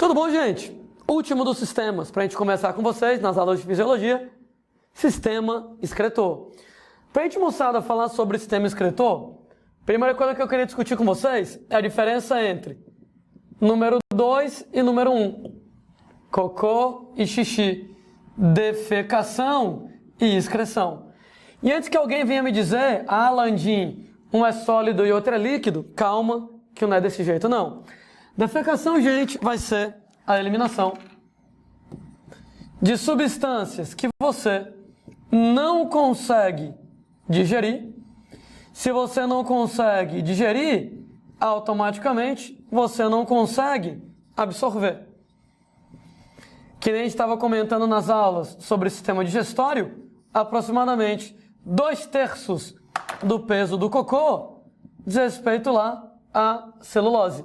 Tudo bom, gente? Último dos sistemas, para a gente começar com vocês nas aulas de fisiologia, sistema excretor. Para a gente, moçada, falar sobre sistema excretor, primeira coisa que eu queria discutir com vocês é a diferença entre número 2 e número 1. Cocô e xixi, defecação e excreção. E antes que alguém venha me dizer, Landim, um é sólido e outro é líquido, calma, que não é desse jeito não. Defecação, gente, vai ser a eliminação de substâncias que você não consegue digerir. Se você não consegue digerir, automaticamente você não consegue absorver. Que nem a gente estava comentando nas aulas sobre o sistema digestório, aproximadamente 2/3 do peso do cocô diz respeito lá à celulose.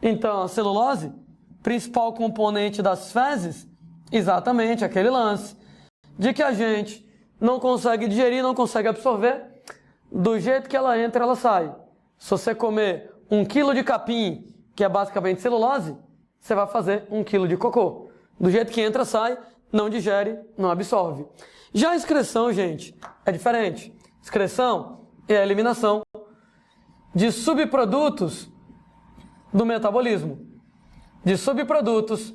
Então, a celulose, principal componente das fezes, exatamente aquele lance de que a gente não consegue digerir, não consegue absorver, do jeito que ela entra, ela sai. Se você comer 1 quilo de capim, que é basicamente celulose, você vai fazer 1 quilo de cocô. Do jeito que entra, sai, não digere, não absorve. Já a excreção, gente, é diferente. Excreção é a eliminação de subprodutos do metabolismo, de subprodutos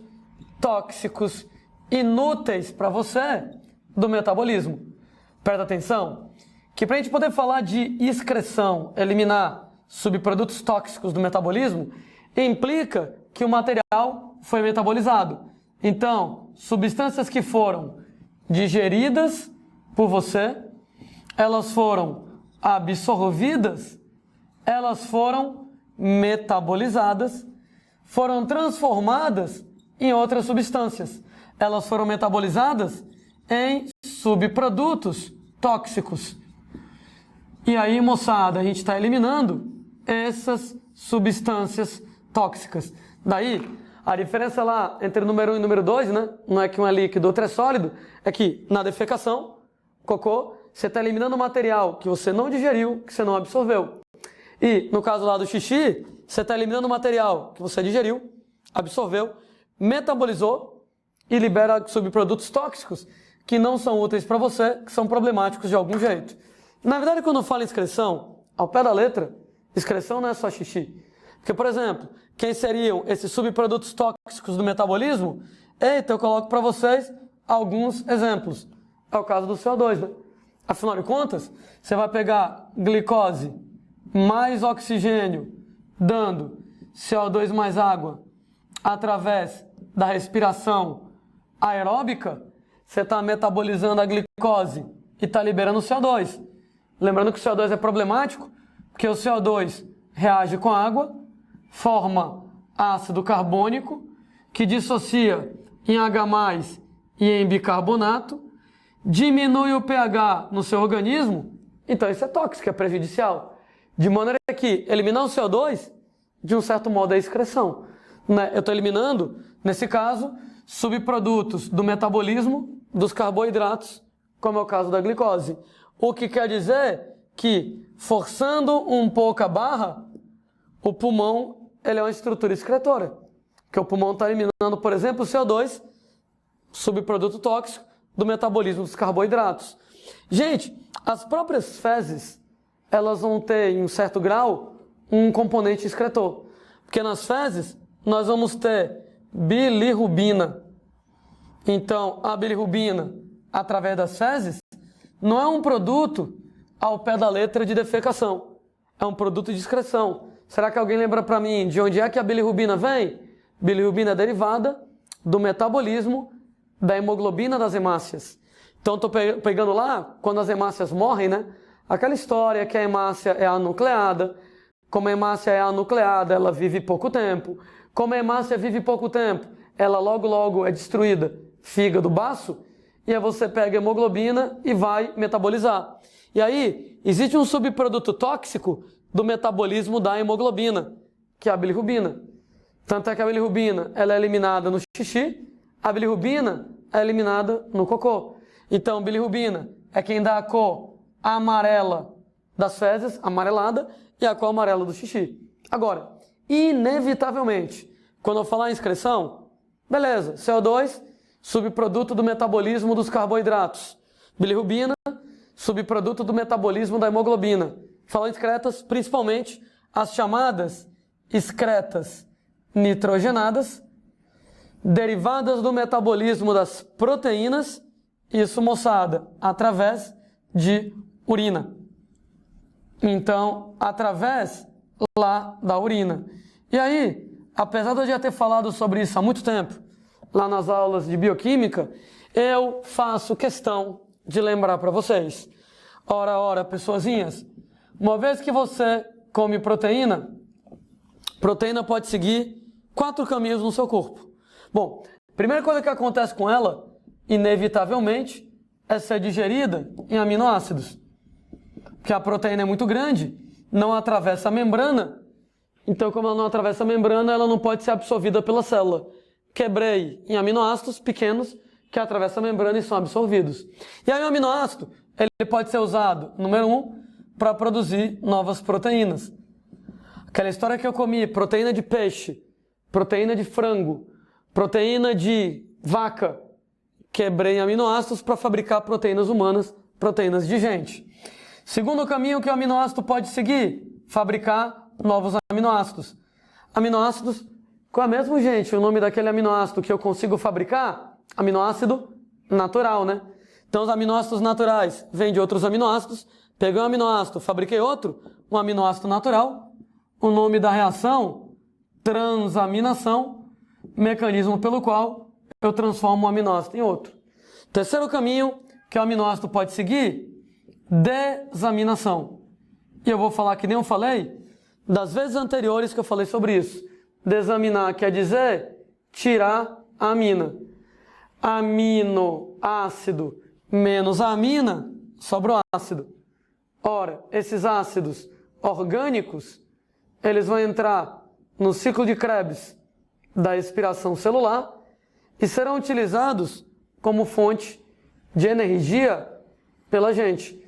tóxicos, inúteis para você do metabolismo. Presta atenção, que para a gente poder falar de excreção, eliminar subprodutos tóxicos do metabolismo, implica que o material foi metabolizado. Então, substâncias que foram digeridas por você, elas foram absorvidas, elas foram metabolizadas, foram transformadas em outras substâncias. Elas foram metabolizadas em subprodutos tóxicos. E aí, moçada, a gente está eliminando essas substâncias tóxicas. Daí, a diferença lá entre número 1 e número 2, né? Não é que um é líquido, outro é sólido, é que na defecação, cocô, você está eliminando o material que você não digeriu, que você não absorveu. E, no caso lá do xixi, você está eliminando o material que você digeriu, absorveu, metabolizou e libera subprodutos tóxicos que não são úteis para você, que são problemáticos de algum jeito. Na verdade, quando eu falo em excreção, ao pé da letra, excreção não é só xixi. Porque, por exemplo, quem seriam esses subprodutos tóxicos do metabolismo? Eita, eu coloco para vocês alguns exemplos. É o caso do CO2, né? Afinal de contas, você vai pegar glicose mais oxigênio, dando CO2 mais água, através da respiração aeróbica, você está metabolizando a glicose e está liberando o CO2. Lembrando que o CO2 é problemático, porque o CO2 reage com a água, forma ácido carbônico, que dissocia em H+, e em bicarbonato, diminui o pH no seu organismo, então isso é tóxico, é prejudicial. De maneira que eliminar o CO2, de um certo modo, é excreção. Eu estou eliminando, nesse caso, subprodutos do metabolismo dos carboidratos, como é o caso da glicose. O que quer dizer que, forçando um pouco a barra, o pulmão ele é uma estrutura excretora. Porque o pulmão está eliminando, por exemplo, o CO2, subproduto tóxico, do metabolismo dos carboidratos. Gente, as próprias fezes, elas vão ter, em um certo grau, um componente excretor. Porque nas fezes, nós vamos ter bilirrubina. Então, a bilirrubina, através das fezes, não é um produto ao pé da letra de defecação. É um produto de excreção. Será que alguém lembra para mim de onde é que a bilirrubina vem? Bilirrubina é derivada do metabolismo da hemoglobina das hemácias. Então, estou pegando lá, quando as hemácias morrem, né? Aquela história que a hemácia é anucleada. Como a hemácia é anucleada, ela vive pouco tempo. Como a hemácia vive pouco tempo, ela logo é destruída. Fígado, baço, e aí você pega a hemoglobina e vai metabolizar. E aí, existe um subproduto tóxico do metabolismo da hemoglobina, que é a bilirrubina. Tanto é que a bilirrubina ela é eliminada no xixi, a bilirrubina é eliminada no cocô. Então, bilirrubina é quem dá a cor amarela das fezes, amarelada, e a cor amarela do xixi. Agora, inevitavelmente, Quando eu falar em excreção, beleza, CO2, subproduto do metabolismo dos carboidratos. Bilirrubina, subproduto do metabolismo da hemoglobina. Falando em excretas, principalmente as chamadas excretas nitrogenadas, derivadas do metabolismo das proteínas, isso, moçada, através de urina. Então, através lá da urina. E aí, apesar de eu já ter falado sobre isso há muito tempo, lá nas aulas de bioquímica, eu faço questão de lembrar para vocês. Ora, pessoazinhas, uma vez que você come proteína, proteína pode seguir 4 caminhos no seu corpo. Bom, primeira coisa que acontece com ela, inevitavelmente, é ser digerida em aminoácidos. Porque a proteína é muito grande, não atravessa a membrana, então como ela não atravessa a membrana, ela não pode ser absorvida pela célula. Quebrei em aminoácidos pequenos que atravessam a membrana e são absorvidos. E aí o aminoácido, ele pode ser usado, número 1, para produzir novas proteínas. Aquela história que eu comi, proteína de peixe, proteína de frango, proteína de vaca, quebrei em aminoácidos para fabricar proteínas humanas, proteínas de gente. Segundo caminho que o aminoácido pode seguir, fabricar novos aminoácidos. Aminoácidos, qual é mesmo, gente, o nome daquele aminoácido que eu consigo fabricar? Aminoácido natural, né? Então os aminoácidos naturais vêm de outros aminoácidos, peguei um aminoácido, fabriquei outro, um aminoácido natural. O nome da reação, transaminação, mecanismo pelo qual eu transformo um aminoácido em outro. Terceiro caminho que o aminoácido pode seguir, desaminação. E eu vou falar que nem eu falei das vezes anteriores que eu falei sobre isso. Desaminar quer dizer tirar a amina. Aminoácido menos a amina, sobra o ácido. Ora, esses ácidos orgânicos, eles vão entrar no ciclo de Krebs da expiração celular e serão utilizados como fonte de energia pela gente.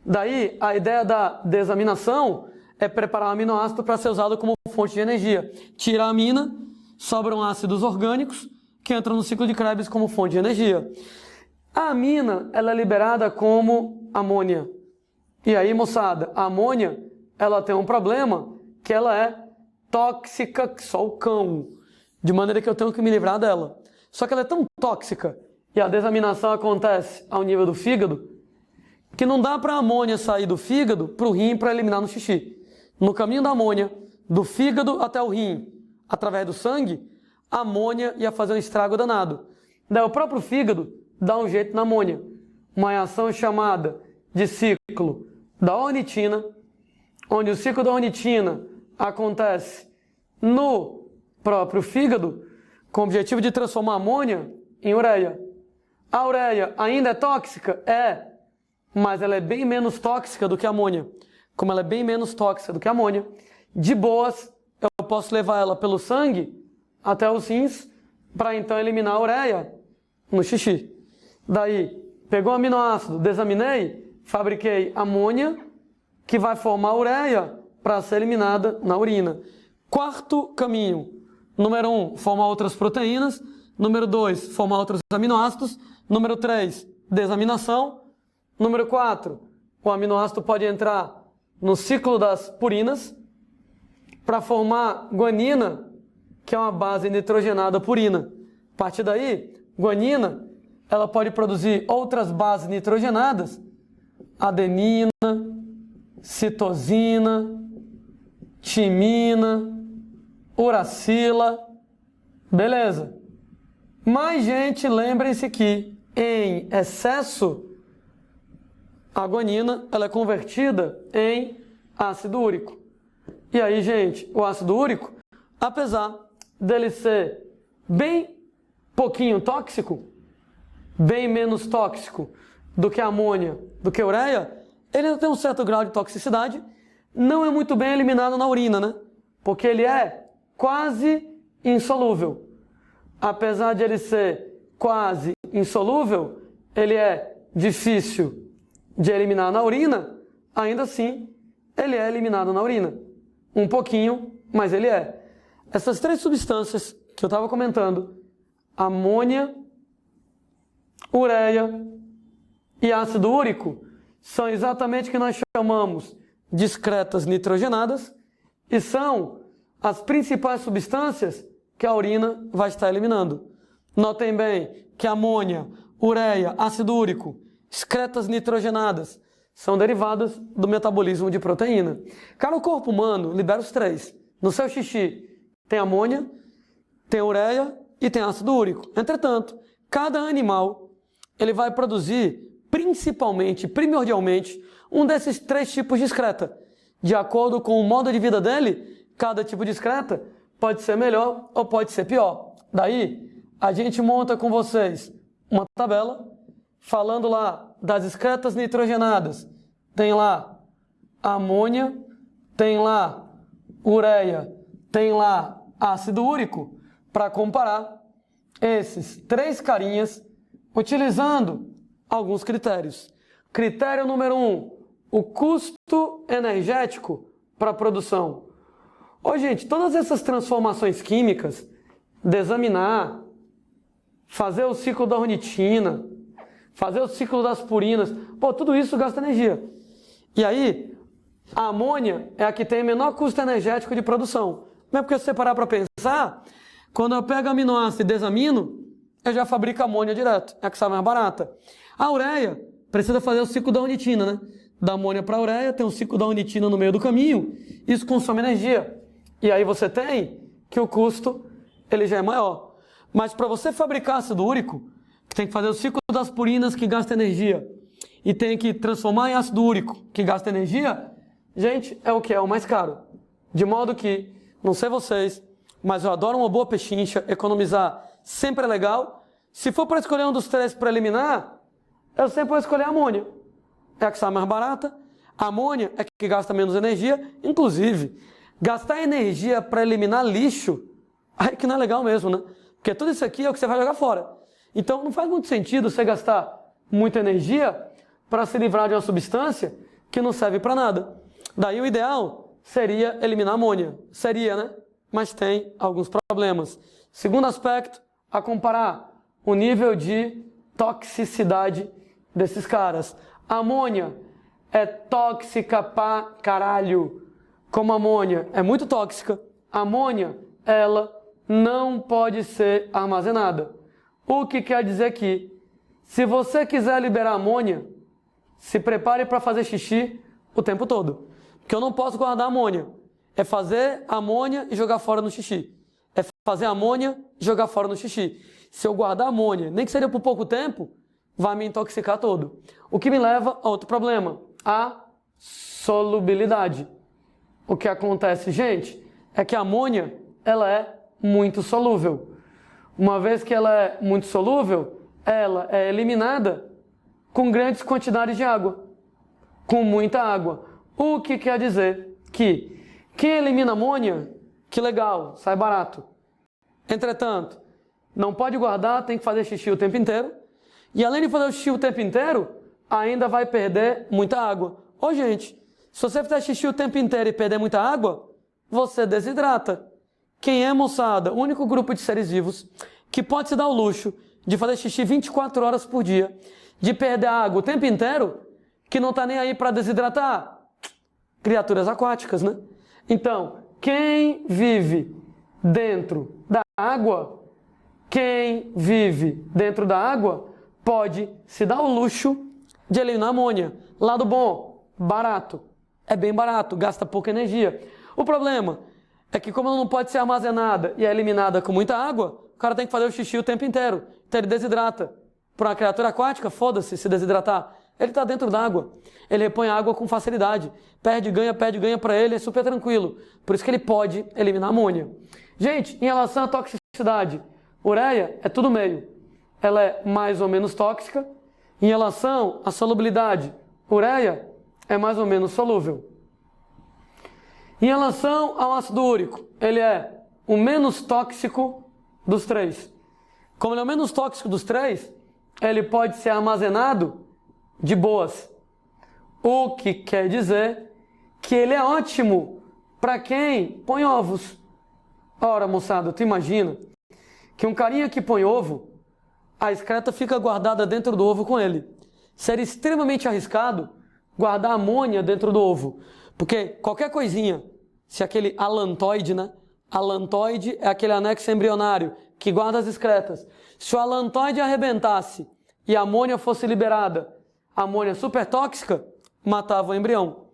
Daí, a ideia da desaminação é preparar o aminoácido para ser usado como fonte de energia. Tira a amina, sobram ácidos orgânicos que entram no ciclo de Krebs como fonte de energia. A amina, ela é liberada como amônia. E aí, moçada, a amônia, ela tem um problema que ela é tóxica que só o cão. De maneira que eu tenho que me livrar dela. Só que ela é tão tóxica e a desaminação acontece ao nível do fígado que não dá para a amônia sair do fígado para o rim para eliminar no xixi. No caminho da amônia, do fígado até o rim, através do sangue, a amônia ia fazer um estrago danado. Daí o próprio fígado dá um jeito na amônia. Uma reação chamada de ciclo da ornitina, onde o ciclo da ornitina acontece no próprio fígado, com o objetivo de transformar a amônia em ureia. A ureia ainda é tóxica? É, mas ela é bem menos tóxica do que a amônia. Como ela é bem menos tóxica do que a amônia, de boas, eu posso levar ela pelo sangue até os rins para então eliminar a ureia no xixi. Daí, pegou o aminoácido, desaminei, fabriquei amônia, que vai formar ureia para ser eliminada na urina. Quarto caminho. Número 1, formar outras proteínas. Número 2, formar outros aminoácidos. Número 3, desaminação. Número 4, o aminoácido pode entrar no ciclo das purinas para formar guanina, que é uma base nitrogenada purina. A partir daí, guanina, ela pode produzir outras bases nitrogenadas, adenina, citosina, timina, uracila, beleza. Mas, gente, lembrem-se que em excesso, a guanina ela é convertida em ácido úrico. E aí, gente, o ácido úrico, apesar dele ser bem pouquinho tóxico, bem menos tóxico do que a amônia, do que a ureia, ele ainda tem um certo grau de toxicidade, não é muito bem eliminado na urina, né? Porque ele é quase insolúvel. Apesar de ele ser quase insolúvel, ele é difícil de eliminar na urina, ainda assim, ele é eliminado na urina. Um pouquinho, mas ele é. essas três substâncias que eu estava comentando, amônia, ureia e ácido úrico, são exatamente o que nós chamamos de excretas nitrogenadas e são as principais substâncias que a urina vai estar eliminando. Notem bem que amônia, ureia, ácido úrico, excretas nitrogenadas, são derivadas do metabolismo de proteína. Cara, o corpo humano libera os três. No seu xixi tem amônia, tem ureia e tem ácido úrico. Entretanto, cada animal ele vai produzir principalmente, primordialmente, um desses três tipos de excreta. De acordo com o modo de vida dele, cada tipo de excreta pode ser melhor ou pode ser pior. Daí, a gente monta com vocês uma tabela falando lá das excretas nitrogenadas. Tem lá amônia, tem lá ureia, tem lá ácido úrico, para comparar esses três carinhas utilizando alguns critérios. Critério número 1, o custo energético para a produção. Ô, gente, todas essas transformações químicas, desaminar, fazer o ciclo da ornitina, fazer o ciclo das purinas, pô, tudo isso gasta energia. E aí, a amônia é a que tem menor custo energético de produção. Não é porque se você parar para pensar, quando eu pego aminoácido e desamino, eu já fabrico amônia direto, é a que sai mais barata. A ureia precisa fazer o ciclo da ornitina, né? Da amônia para a ureia, tem o ciclo da ornitina no meio do caminho, isso consome energia. E aí você tem que o custo ele já é maior. Mas para você fabricar ácido úrico, que tem que fazer o ciclo das purinas que gasta energia, e tem que transformar em ácido úrico, que gasta energia, gente, é o que é o mais caro. De modo que, não sei vocês, mas eu adoro uma boa pechincha, economizar sempre é legal. Se for para escolher um dos três para eliminar, eu sempre vou escolher a amônia. É a que sai mais barata. A amônia é a que gasta menos energia. Inclusive, gastar energia para eliminar lixo, aí que não é legal mesmo, né? Porque tudo isso aqui é o que você vai jogar fora. Então, não faz muito sentido você gastar muita energia para se livrar de uma substância que não serve para nada. Daí o ideal seria eliminar a amônia. Seria, né? Mas tem alguns problemas. Segundo aspecto, a comparar o nível de toxicidade desses caras. A amônia é tóxica pra caralho. Como a amônia é muito tóxica, a amônia, ela não pode ser armazenada. O que quer dizer que, se você quiser liberar amônia, se prepare para fazer xixi o tempo todo. Porque eu não posso guardar amônia. É fazer amônia e jogar fora no xixi. É fazer amônia e jogar fora no xixi. Se eu guardar amônia, nem que seja por pouco tempo, vai me intoxicar todo. O que me leva a outro problema, a solubilidade. O que acontece, gente, é que a amônia, ela é muito solúvel. Uma vez que ela é muito solúvel, ela é eliminada com grandes quantidades de água, com muita água. O que quer dizer que quem elimina amônia, que legal, sai barato. Entretanto, não pode guardar, tem que fazer xixi o tempo inteiro. E além de fazer o xixi o tempo inteiro, ainda vai perder muita água. Ô, gente, se você fizer xixi o tempo inteiro e perder muita água, você desidrata. Quem é, moçada, o único grupo de seres vivos que pode se dar o luxo de fazer xixi 24 horas por dia, de perder água o tempo inteiro, que não está nem aí para desidratar? Criaturas aquáticas, né? Então, quem vive dentro da água, pode se dar o luxo de eliminar amônia. Lado bom, barato. É bem barato, gasta pouca energia. O problema é que, como ela não pode ser armazenada e é eliminada com muita água, o cara tem que fazer o xixi o tempo inteiro. Então ele desidrata. Para uma criatura aquática, foda-se se desidratar. Ele está dentro d'água. Ele repõe a água com facilidade. Perde, ganha para ele, é super tranquilo. Por isso que ele pode eliminar amônia. Gente, em relação à toxicidade, ureia é tudo meio. Ela é mais ou menos tóxica. Em relação à solubilidade, ureia é mais ou menos solúvel. Em relação ao ácido úrico, ele é o menos tóxico dos três. Como ele é o menos tóxico dos três, ele pode ser armazenado de boas. O que quer dizer que ele é ótimo para quem põe ovos. Ora, moçada, tu imagina que um carinha que põe ovo, a excreta fica guardada dentro do ovo com ele. Seria extremamente arriscado guardar amônia dentro do ovo, porque qualquer coisinha, se aquele alantoide, né? Alantoide é aquele anexo embrionário que guarda as excretas. Se o alantoide arrebentasse e a amônia fosse liberada, a amônia super tóxica matava o embrião.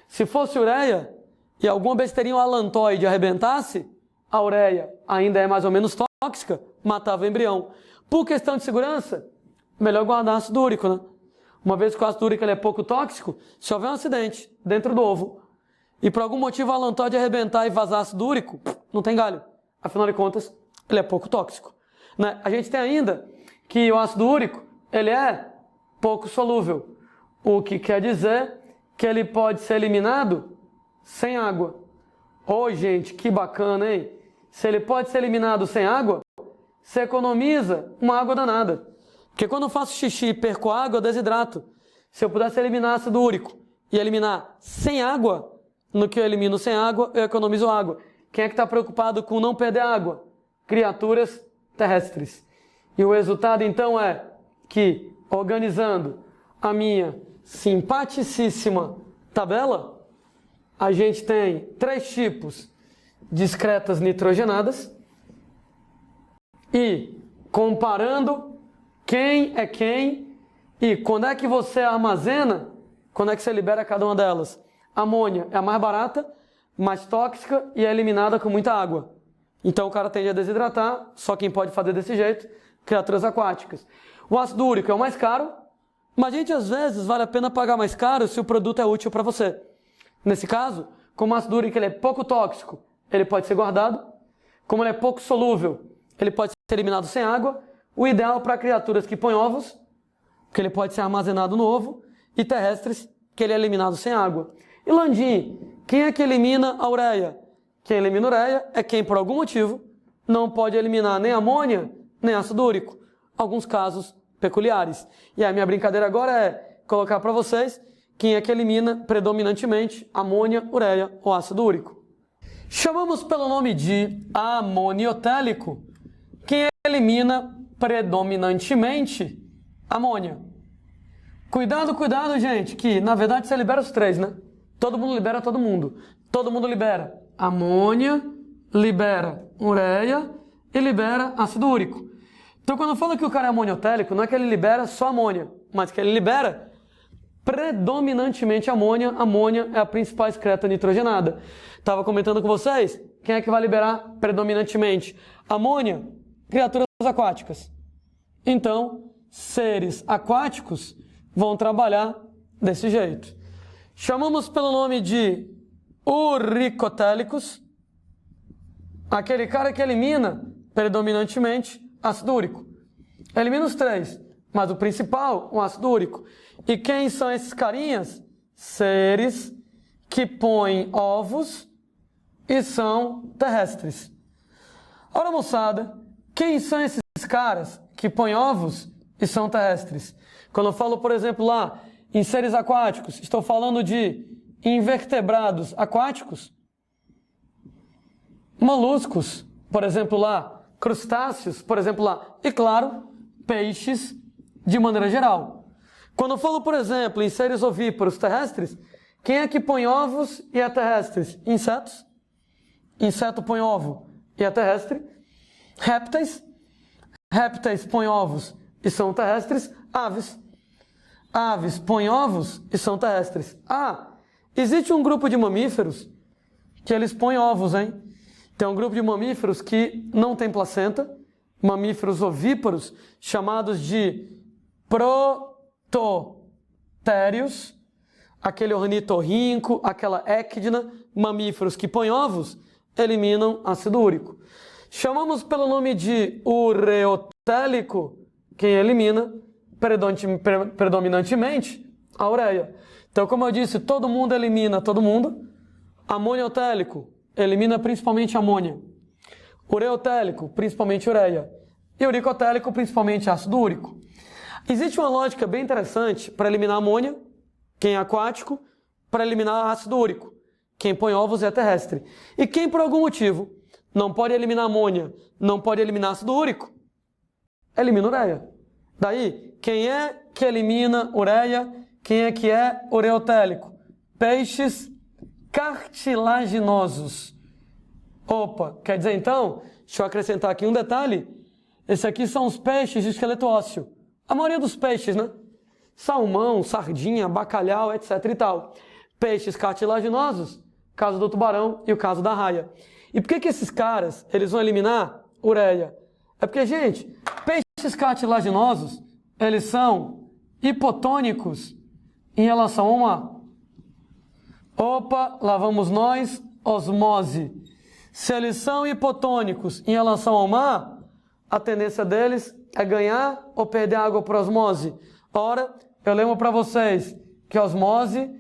Se fosse ureia e alguma besteirinha alantoide arrebentasse, a ureia ainda é mais ou menos tóxica, matava o embrião. Por questão de segurança, melhor guardar ácido úrico, né? Uma vez que o ácido úrico ele é pouco tóxico, se houver um acidente dentro do ovo e por algum motivo o alantoide arrebentar e vazar ácido úrico, não tem galho. Afinal de contas, ele é pouco tóxico, né? A gente tem ainda que o ácido úrico ele é pouco solúvel, o que quer dizer que ele pode ser eliminado sem água. Ô, gente, que bacana, hein? Se ele pode ser eliminado sem água, você economiza uma água danada. Porque quando eu faço xixi e perco água, eu desidrato. Se eu pudesse eliminar ácido úrico e eliminar sem água, no que eu elimino sem água, eu economizo água. Quem é que está preocupado com não perder água? Criaturas terrestres. E o resultado, então, é que, organizando a minha simpaticíssima tabela, a gente tem 3 tipos de excretas nitrogenadas e comparando quem é quem e quando é que você armazena, quando é que você libera cada uma delas. A amônia é a mais barata, mais tóxica e é eliminada com muita água. Então o cara tende a desidratar, só quem pode fazer desse jeito, criaturas aquáticas. O ácido úrico é o mais caro, mas, gente, às vezes vale a pena pagar mais caro se o produto é útil para você. Nesse caso, como o ácido úrico ele é pouco tóxico, ele pode ser guardado. Como ele é pouco solúvel, ele pode ser eliminado sem água. O ideal para criaturas que põem ovos, que ele pode ser armazenado no ovo, e terrestres, que ele é eliminado sem água. E Landim, quem é que elimina a ureia? Quem elimina a ureia é quem, por algum motivo, não pode eliminar nem amônia, nem ácido úrico. Alguns casos peculiares. E a minha brincadeira agora é colocar para vocês quem é que elimina predominantemente amônia, ureia ou ácido úrico. Chamamos pelo nome de amoniotélico quem elimina predominantemente amônia. Cuidado, cuidado, gente, que na verdade você libera os 3, né? Todo mundo libera todo mundo. Todo mundo libera amônia, libera ureia e libera ácido úrico. Então quando eu falo que o cara é amoniotélico, não é que ele libera só amônia, mas que ele libera predominantemente amônia. Amônia é a principal excreta nitrogenada. Estava comentando com vocês, quem é que vai liberar predominantemente amônia? Criaturas aquáticas. Então, seres aquáticos vão trabalhar desse jeito. Chamamos pelo nome de uricotélicos aquele cara que elimina predominantemente ácido úrico. Elimina os 3, mas o principal, o ácido úrico. E quem são esses carinhas? Seres que põem ovos e são terrestres. Ora, moçada, quem são esses caras que põem ovos e são terrestres? Quando eu falo, por exemplo, lá em seres aquáticos, estou falando de invertebrados aquáticos, moluscos, por exemplo lá, crustáceos, por exemplo lá, e claro, peixes de maneira geral. Quando eu falo, por exemplo, em seres ovíparos terrestres, quem é que põe ovos e é terrestres? Insetos. Inseto põe ovo e é terrestre. Répteis. Répteis põem ovos e são terrestres. Aves. Aves põem ovos e são terrestres. Ah, existe um grupo de mamíferos que eles põem ovos, hein? Tem um grupo de mamíferos que não tem placenta, mamíferos ovíparos, chamados de prototérios, aquele ornitorrinco, aquela équidna, mamíferos que põem ovos, eliminam ácido úrico. Chamamos pelo nome de ureotélico quem elimina predominantemente a ureia. Então, como eu disse, todo mundo elimina todo mundo. Amoniotélico elimina principalmente amônia. Ureotélico, principalmente ureia. E uricotélico, principalmente ácido úrico. Existe uma lógica bem interessante para eliminar amônia, quem é aquático, para eliminar ácido úrico, quem põe ovos é terrestre. E quem, por algum motivo, não pode eliminar amônia, não pode eliminar ácido úrico, elimina ureia. Daí, quem é que elimina ureia? Quem é que é ureotélico? Peixes cartilaginosos. Opa, quer dizer então, deixa eu acrescentar aqui um detalhe, esse aqui são os peixes de esqueleto ósseo. A maioria dos peixes, né? Salmão, sardinha, bacalhau, etc e tal. Peixes cartilaginosos, caso do tubarão e o caso da raia. E por que esses caras, eles vão eliminar ureia? É porque, gente, peixes cartilaginosos, eles são hipotônicos em relação ao mar. Opa, lá vamos nós, osmose. Se eles são hipotônicos em relação ao mar, a tendência deles é ganhar ou perder água por osmose. Ora, eu lembro para vocês que a osmose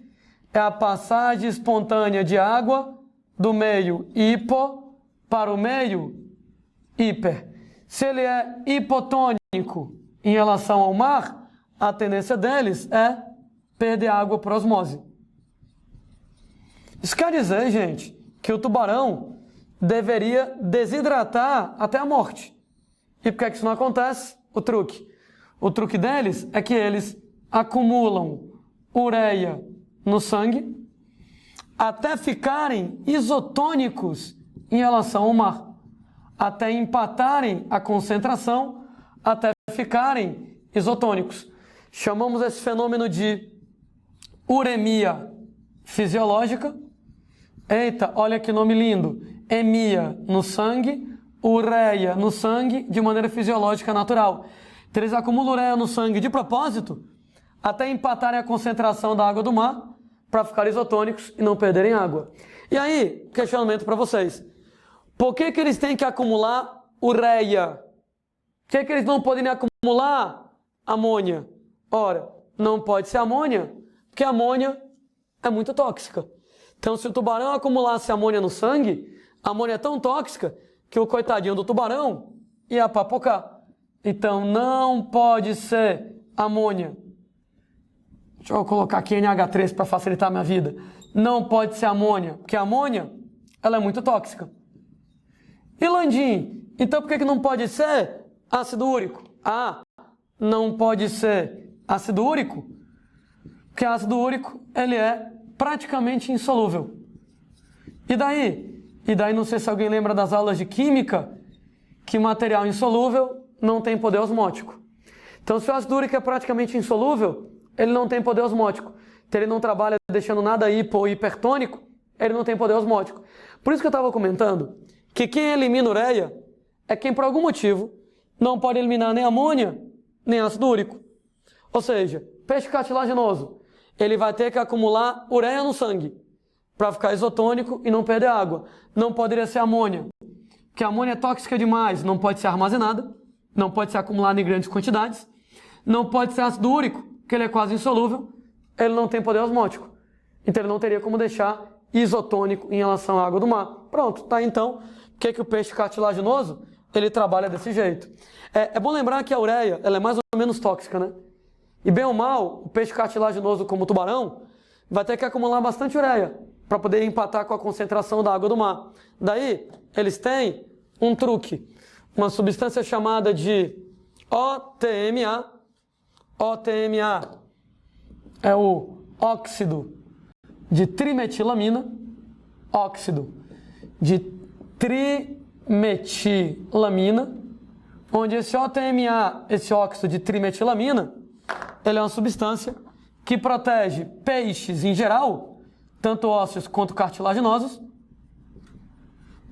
é a passagem espontânea de água do meio hipo para o meio hiper. Se ele é hipotônico em relação ao mar, a tendência deles é perder água por osmose. Isso quer dizer, gente, que o tubarão deveria desidratar até a morte. E por que isso não acontece? O truque deles é que eles acumulam ureia no sangue até ficarem isotônicos em relação ao mar, até empatarem a concentração, até ficarem isotônicos. Chamamos esse fenômeno de uremia fisiológica. Eita, olha que nome lindo! Emia no sangue, ureia no sangue de maneira fisiológica natural. Então, eles acumulam ureia no sangue de propósito até empatarem a concentração da água do mar para ficarem isotônicos e não perderem água. E aí, questionamento para vocês. Por que eles têm que acumular ureia? Por que eles não podem acumular amônia? Ora, não pode ser amônia, porque a amônia é muito tóxica. Então, se o tubarão acumulasse amônia no sangue, a amônia é tão tóxica que o coitadinho do tubarão ia papocar. Então, não pode ser amônia. Deixa eu colocar aqui NH3 para facilitar a minha vida. Não pode ser amônia, porque a amônia ela é muito tóxica. E Landim, então por que não pode ser ácido úrico? Ah, não pode ser ácido úrico, porque ácido úrico ele é praticamente insolúvel. E daí? E daí não sei se alguém lembra das aulas de química, que material insolúvel não tem poder osmótico. Então se o ácido úrico é praticamente insolúvel, ele não tem poder osmótico. Então ele não trabalha deixando nada hipo ou hipertônico, ele não tem poder osmótico. Por isso que eu estava comentando que quem elimina ureia é quem por algum motivo não pode eliminar nem amônia, nem ácido úrico. Ou seja, peixe cartilaginoso, ele vai ter que acumular ureia no sangue para ficar isotônico e não perder água. Não poderia ser amônia, porque a amônia é tóxica demais, não pode ser armazenada, não pode ser acumulada em grandes quantidades, não pode ser ácido úrico, porque ele é quase insolúvel, ele não tem poder osmótico. Então ele não teria como deixar isotônico em relação à água do mar. Pronto, tá então. Por que o peixe cartilaginoso, ele trabalha desse jeito? É bom lembrar que a ureia, ela é mais ou menos tóxica, né? E bem ou mal, o peixe cartilaginoso como o tubarão, vai ter que acumular bastante ureia para poder empatar com a concentração da água do mar. Daí, eles têm um truque, uma substância chamada de OTMA. OTMA é o óxido de trimetilamina, óxido de trimetilamina, onde esse OTMA, esse óxido de trimetilamina, ele é uma substância que protege peixes em geral, tanto ósseos quanto cartilaginosos,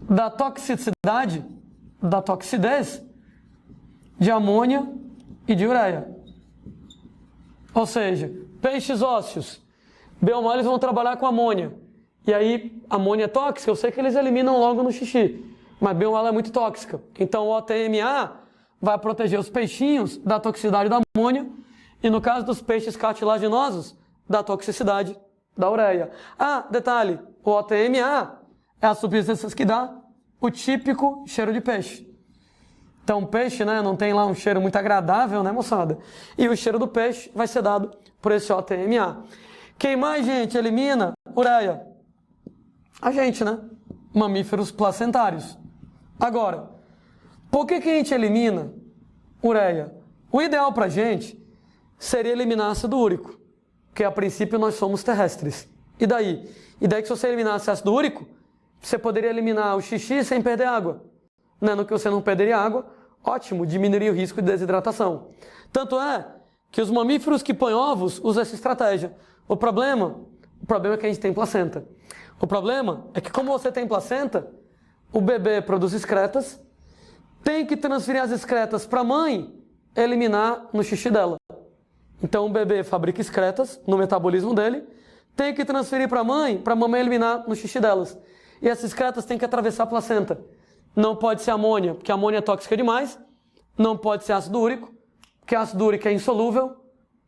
da toxicidade, da toxidez de amônia e de ureia. Ou seja, peixes ósseos, bem ou mal eles vão trabalhar com amônia. E aí, amônia é tóxica, eu sei que eles eliminam logo no xixi, mas bem ou mal é muito tóxica. Então o OTMA vai proteger os peixinhos da toxicidade da amônia e no caso dos peixes cartilaginosos, da toxicidade da ureia. Ah, detalhe, o OTMA é a substância que dá o típico cheiro de peixe. Então o peixe, né, não tem lá um cheiro muito agradável, né, moçada? E o cheiro do peixe vai ser dado por esse OTMA. Quem mais, gente, elimina ureia? A gente, né? Mamíferos placentários. Agora, por que a gente elimina ureia? O ideal para a gente seria eliminar ácido úrico, porque a princípio nós somos terrestres. E daí? E daí que se você eliminasse ácido úrico, você poderia eliminar o xixi sem perder água. No que você não perderia água, ótimo, diminuiria o risco de desidratação. Tanto é que os mamíferos que põem ovos usam essa estratégia. O problema é que a gente tem placenta. O problema é que como você tem placenta, o bebê produz excretas, tem que transferir as excretas para a mãe eliminar no xixi dela. Então o bebê fabrica excretas no metabolismo dele, tem que transferir para a mamãe eliminar no xixi delas. E essas excretas têm que atravessar a placenta. Não pode ser amônia, porque a amônia é tóxica demais. Não pode ser ácido úrico, porque ácido úrico é insolúvel.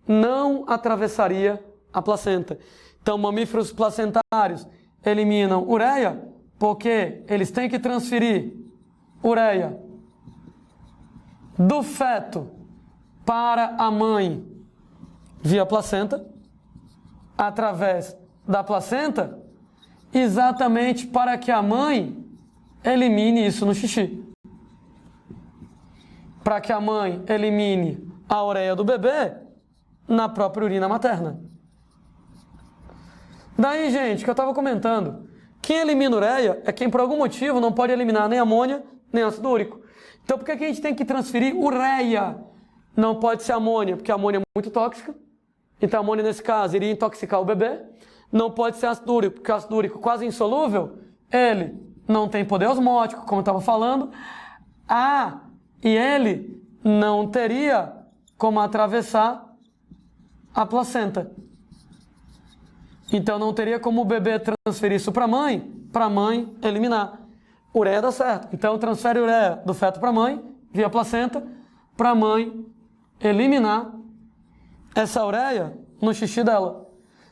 Não atravessaria a placenta. Então mamíferos placentários eliminam ureia, porque eles têm que transferir ureia do feto para a mãe via placenta, através da placenta, exatamente para que a mãe elimine isso no xixi. Para que a mãe elimine a ureia do bebê na própria urina materna. Daí, gente, que eu estava comentando, quem elimina ureia é quem por algum motivo não pode eliminar nem amônia, nem ácido úrico. Então por que a gente tem que transferir ureia? Não pode ser amônia, porque a amônia é muito tóxica. Então a amônia, nesse caso, iria intoxicar o bebê. Não pode ser ácido úrico, porque o ácido úrico quase insolúvel, ele não tem poder osmótico, como eu estava falando. E ele não teria como atravessar a placenta. Então não teria como o bebê transferir isso para a mãe eliminar. Ureia dá certo. Então transfere ureia do feto para a mãe, via placenta, para a mãe eliminar essa ureia no xixi dela.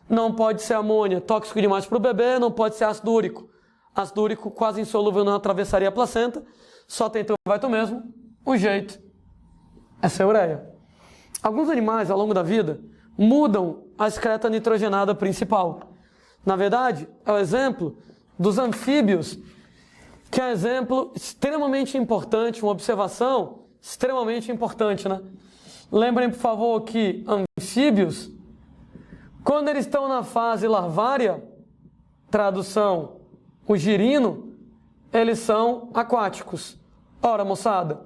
Não pode ser amônia, tóxico demais para o bebê, não pode ser ácido úrico. Ácido úrico quase insolúvel, não atravessaria a placenta, só tem tu vai tu mesmo, o jeito é ser ureia. Alguns animais ao longo da vida mudam a excreta nitrogenada principal. Na verdade, é o exemplo dos anfíbios, que é um exemplo extremamente importante, uma observação extremamente importante, né? Lembrem, por favor, que anfíbios, quando eles estão na fase larvária, tradução, o girino, eles são aquáticos. Ora, moçada,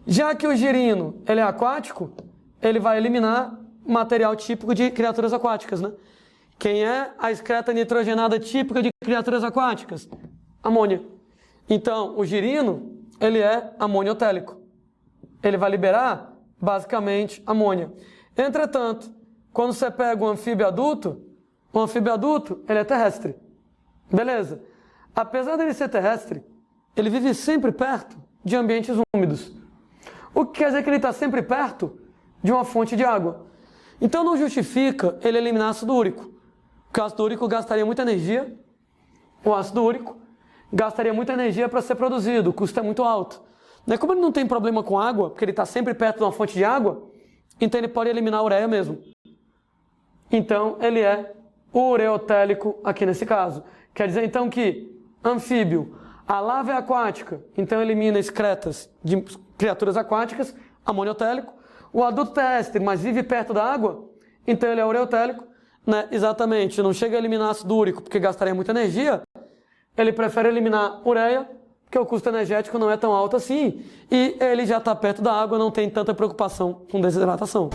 já que o girino ele é aquático, ele vai eliminar material típico de criaturas aquáticas, né? Quem é a excreta nitrogenada típica de criaturas aquáticas? Amônia. Então, o girino, ele é amoniotélico. Ele vai liberar, basicamente, amônia. Entretanto, quando você pega o anfíbio adulto, ele é terrestre. Beleza. Apesar dele ser terrestre, ele vive sempre perto de ambientes úmidos. O que quer dizer que ele está sempre perto de uma fonte de água. Então não justifica ele eliminar ácido úrico. Porque o ácido úrico gastaria muita energia. O ácido úrico gastaria muita energia para ser produzido. O custo é muito alto. Como ele não tem problema com água, porque ele está sempre perto de uma fonte de água, então ele pode eliminar a ureia mesmo. Então ele é ureotélico aqui nesse caso. Quer dizer então que anfíbio, a larva é aquática, então elimina excretas de criaturas aquáticas, amoniotélico. O adulto terrestre, mas vive perto da água, então ele é ureotélico, né? Exatamente, não chega a eliminar ácido úrico porque gastaria muita energia, ele prefere eliminar ureia, porque o custo energético não é tão alto assim, e ele já está perto da água, não tem tanta preocupação com desidratação.